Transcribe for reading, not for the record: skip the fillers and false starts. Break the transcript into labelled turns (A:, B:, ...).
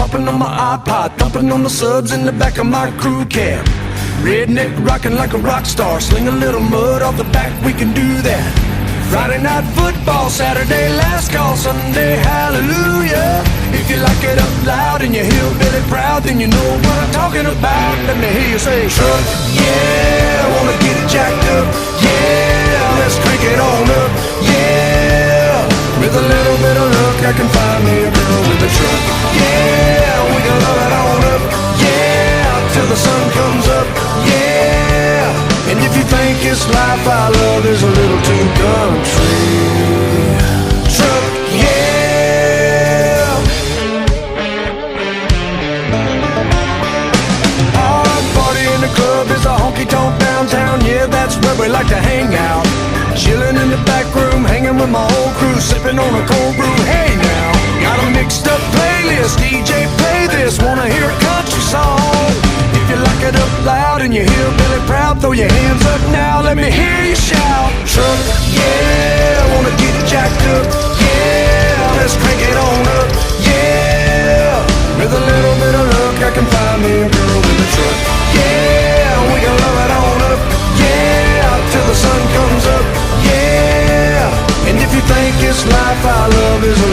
A: bumping on my iPod, thumping on the subs in the back of my crew cab. Redneck rocking like a rock star, sling a little mud off the back, we can do that. Friday night football, Saturday last call, Sunday hallelujah. If you like it up loud and you're hillbilly proud, then you know what I'm talking about. Let me hear you say truck, yeah, I wanna get it jacked up, yeah, let's crank it on up, yeah. With a little bit of luck I can find me a girl with a truck, yeah, we can love it on up, yeah, till the sun comes up, yeah. And if you think it's life I love is a little too country, truck, yeah. Our party in the club is a honky-tonk downtown, yeah, that's where we like to hang out. Chilling in the back room, hanging with my whole crew, sipping on a cold brew, hey now. Got a mixed up playlist, DJ play this, wanna hear a country song. If you like it up loud and you're hillbilly proud, throw your hands up now, let me hear you shout. Truck, yeah, I wanna get it jacked up, yeah, let's crank it on up, yeah. With a little bit of luck I can find me a girl with a truck, yeah, we can love it on up, yeah, till the sun comes up, yeah. And if you think it's life I love is a